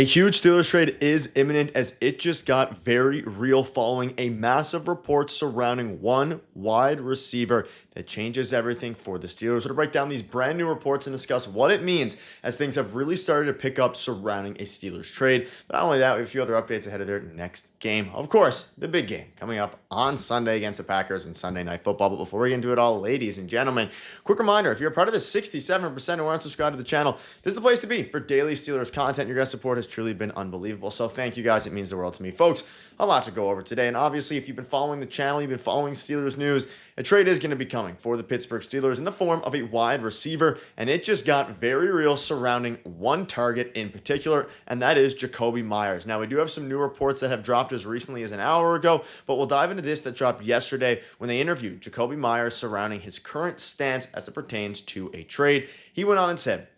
A huge Steelers trade is imminent as it just got very real following a massive report surrounding one wide receiver that changes everything for the Steelers. We're going to break down these brand new reports and discuss what it means as things have really started to pick up surrounding a Steelers trade. But not only that, we have a few other updates ahead of their next game. Of course, the big game coming up on Sunday against the Packers and Sunday Night Football. But before we get into it all, ladies and gentlemen, quick reminder, if you're a part of the 67% who aren't subscribed to the channel, this is the place to be for daily Steelers content. Your guys' support has truly been unbelievable. So thank you guys. It means the world to me. Folks, a lot to go over today. And obviously, if you've been following the channel, you've been following Steelers news, a trade is going to be coming for the Pittsburgh Steelers in the form of a wide receiver. And it just got very real surrounding one target in particular, and that is Jakobi Meyers. Now, we do have some new reports that have dropped as recently as an hour ago, but we'll dive into this that dropped yesterday when they interviewed Jakobi Meyers surrounding his current stance as it pertains to a trade. He went on and said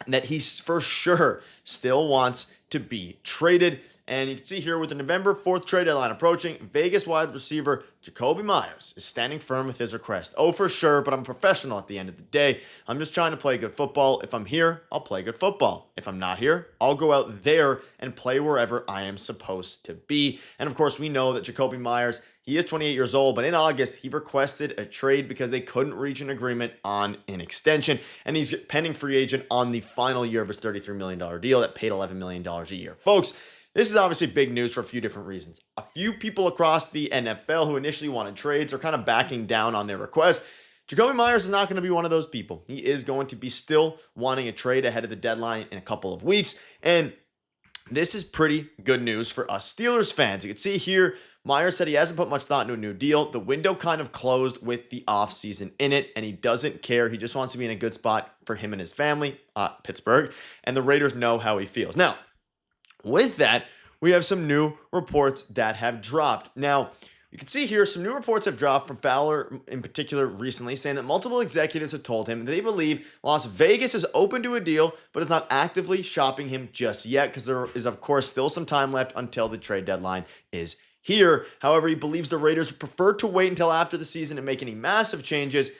that he for sure still wants to be traded. And you can see here with the November 4th trade deadline approaching, Vegas wide receiver Jakobi Meyers is standing firm with his request. Oh, for sure, but I'm a professional at the end of the day. I'm just trying to play good football. If I'm here, I'll play good football. If I'm not here, I'll go out there and play wherever I am supposed to be. And of course, we know that Jakobi Meyers, he is 28 years old, but in August, he requested a trade because they couldn't reach an agreement on an extension. And he's pending free agent on the final year of his $33 million deal that paid $11 million a year. Folks, this is obviously big news for a few different reasons. A few people across the NFL who initially wanted trades are kind of backing down on their request. Jakobi Meyers is not going to be one of those people. He is going to be still wanting a trade ahead of the deadline in a couple of weeks. And this is pretty good news for us Steelers fans. You can see here, Meyers said he hasn't put much thought into a new deal. The window kind of closed with the offseason in it, and he doesn't care. He just wants to be in a good spot for him and his family, Pittsburgh, and the Raiders know how he feels. Now, with that, we have some new reports that have dropped. Now, you can see here some new reports have dropped from Fowler in particular recently, saying that multiple executives have told him that they believe Las Vegas is open to a deal, but is not actively shopping him just yet because there is, of course, still some time left until the trade deadline is here. However, he believes the Raiders would prefer to wait until after the season to make any massive changes.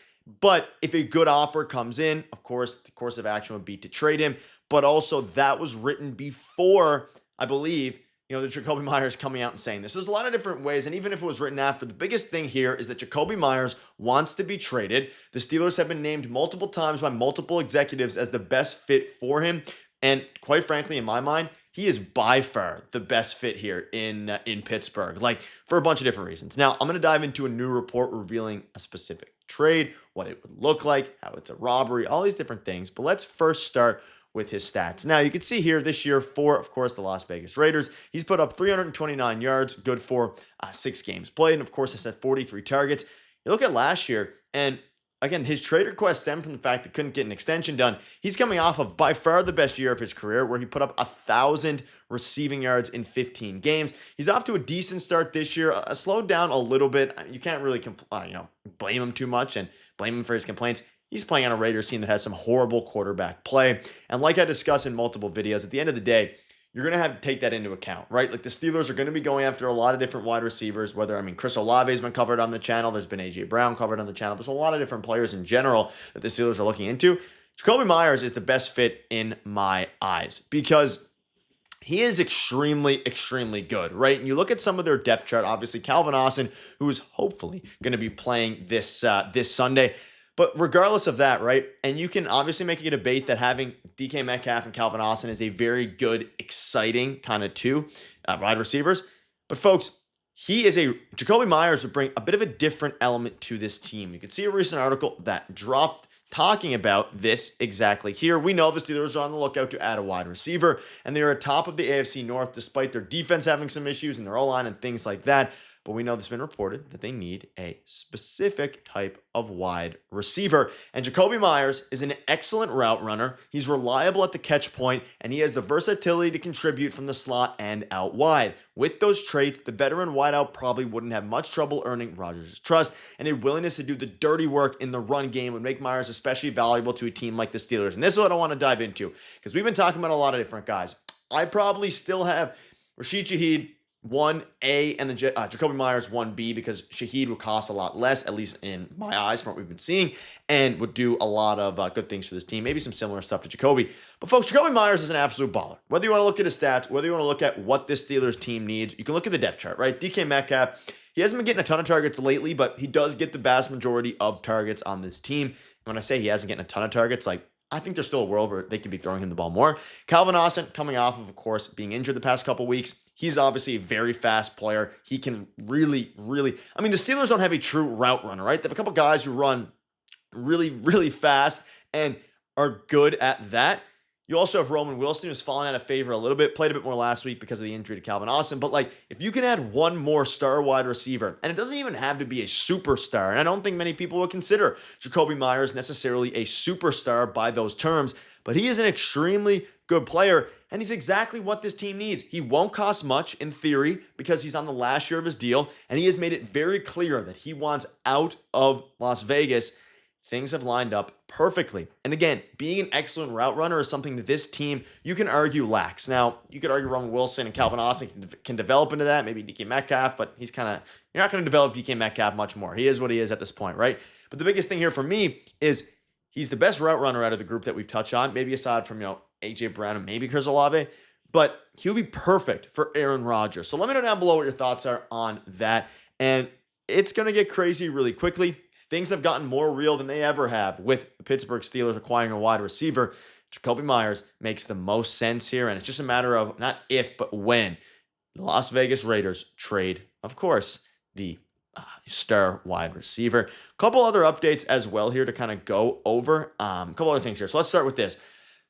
But if a good offer comes in, of course, the course of action would be to trade him. But also that was written before, I believe, the Jakobi Meyers coming out and saying this. There's a lot of different ways, and even if it was written after, the biggest thing here is that Jakobi Meyers wants to be traded. The Steelers have been named multiple times by multiple executives as the best fit for him. And quite frankly, in my mind, he is by far the best fit here in Pittsburgh, for a bunch of different reasons. Now, I'm going to dive into a new report revealing a specific trade, what it would look like, how it's a robbery, all these different things. But let's first start with his stats. Now, you can see here this year for, of course, the Las Vegas Raiders, he's put up 329 yards, good for 6 games played, and of course, has had 43 targets. You look at last year, and again, his trade request stemmed from the fact that couldn't get an extension done. He's coming off of by far the best year of his career, where he put up 1,000 receiving yards in 15 games. He's off to a decent start this year, slowed down a little bit. You can't really blame him too much and blame him for his complaints. He's playing on a Raiders team that has some horrible quarterback play. And like I discussed in multiple videos, at the end of the day, you're going to have to take that into account, right? The Steelers are going to be going after a lot of different wide receivers, Chris Olave has been covered on the channel. There's been A.J. Brown covered on the channel. There's a lot of different players in general that the Steelers are looking into. Jakobi Meyers is the best fit in my eyes because he is extremely, extremely good, right? And you look at some of their depth chart, obviously Calvin Austin, who is hopefully going to be playing this Sunday. But regardless of that, right, and you can obviously make a debate that having DK Metcalf and Calvin Austin is a very good, exciting kind of two wide receivers. But folks, Jakobi Meyers would bring a bit of a different element to this team. You can see a recent article that dropped talking about this exactly here. We know the Steelers are on the lookout to add a wide receiver, and they are atop of the AFC North despite their defense having some issues and their O-line and things like that. But we know it's been reported that they need a specific type of wide receiver. And Jakobi Meyers is an excellent route runner. He's reliable at the catch point, and he has the versatility to contribute from the slot and out wide. With those traits, the veteran wideout probably wouldn't have much trouble earning Rodgers' trust, and a willingness to do the dirty work in the run game would make Meyers especially valuable to a team like the Steelers. And this is what I want to dive into, because we've been talking about a lot of different guys. I probably still have Rashid Shaheed, 1A and then Jakobi Meyers 1B, because Shaheed would cost a lot less, at least in my eyes from what we've been seeing, and would do a lot of good things for this team. Maybe some similar stuff to Jakobi. But folks, Jakobi Meyers is an absolute baller. Whether you want to look at his stats, whether you want to look at what this Steelers team needs, you can look at the depth chart, right? DK Metcalf, he hasn't been getting a ton of targets lately, but he does get the vast majority of targets on this team. When I say he hasn't getting a ton of targets, like, I think there's still a world where they could be throwing him the ball more. Calvin Austin, coming off of course, being injured the past couple weeks, he's obviously a very fast player. He can really, I mean, the Steelers don't have a true route runner, right? They have a couple guys who run really fast and are good at that. You also have Roman Wilson, who's fallen out of favor a little bit, played a bit more last week because of the injury to Calvin Austin. But like, if you can add one more star wide receiver, and it doesn't even have to be a superstar, and I don't think many people would consider Jakobi Meyers necessarily a superstar by those terms, but he is an extremely good player, and he's exactly what this team needs. He won't cost much in theory because he's on the last year of his deal, and he has made it very clear that he wants out of Las Vegas. Things have lined up perfectly. And again, being an excellent route runner is something that this team, you can argue, lacks. Now, you could argue Roman Wilson and Calvin Austin can develop into that, maybe DK Metcalf, but you're not going to develop DK Metcalf much more. He is what he is at this point, right? But the biggest thing here for me is he's the best route runner out of the group that we've touched on, maybe aside from, AJ Brown and maybe Chris Olave, but he'll be perfect for Aaron Rodgers. So let me know down below what your thoughts are on that. And it's going to get crazy really quickly. Things have gotten more real than they ever have with the Pittsburgh Steelers acquiring a wide receiver. Jakobi Meyers makes the most sense here, and it's just a matter of not if, but when the Las Vegas Raiders trade, of course, the star wide receiver. A couple other updates as well here to kind of go over. A couple other things here. So let's start with this.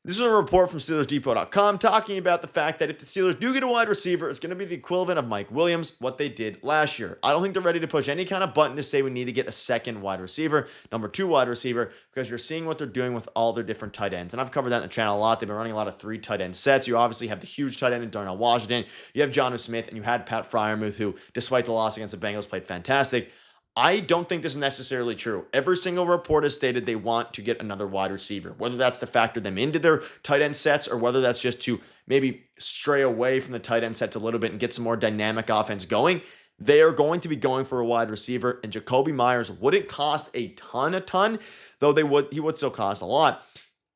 This is a report from SteelersDepot.com talking about the fact that if the Steelers do get a wide receiver, it's going to be the equivalent of Mike Williams, what they did last year. I don't think they're ready to push any kind of button to say we need to get a second wide receiver, number 2 wide receiver, because you're seeing what they're doing with all their different tight ends. And I've covered that in the channel a lot. They've been running a lot of 3 tight end sets. You obviously have the huge tight end in Darnell Washington. You have Jonnu Smith, and you had Pat Freiermuth, who, despite the loss against the Bengals, played fantastic. I don't think this is necessarily true. Every single report has stated they want to get another wide receiver, whether that's to factor them into their tight end sets or whether that's just to maybe stray away from the tight end sets a little bit and get some more dynamic offense going. They are going to be going for a wide receiver, and Jakobi Meyers wouldn't cost a ton, though he would still cost a lot.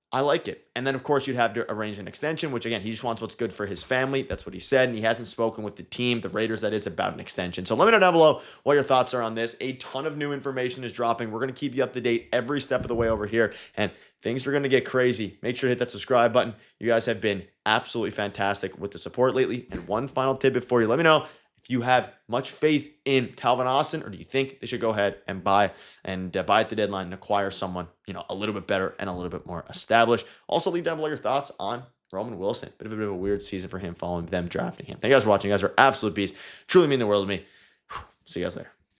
I like it. And then, of course, you'd have to arrange an extension, which, again, he just wants what's good for his family. That's what he said, and he hasn't spoken with the team, the Raiders, that is, about an extension. So let me know down below what your thoughts are on this. A ton of new information is dropping. We're going to keep you up to date every step of the way over here, and things are going to get crazy. Make sure to hit that subscribe button. You guys have been absolutely fantastic with the support lately. And one final tidbit for you. Let me know if you have much faith in Calvin Austin, or do you think they should go ahead and buy at the deadline and acquire someone, a little bit better and a little bit more established? Also, leave down below your thoughts on Roman Wilson. Bit of a weird season for him following them drafting him. Thank you guys for watching. You guys are absolute beasts. Truly mean the world to me. See you guys later.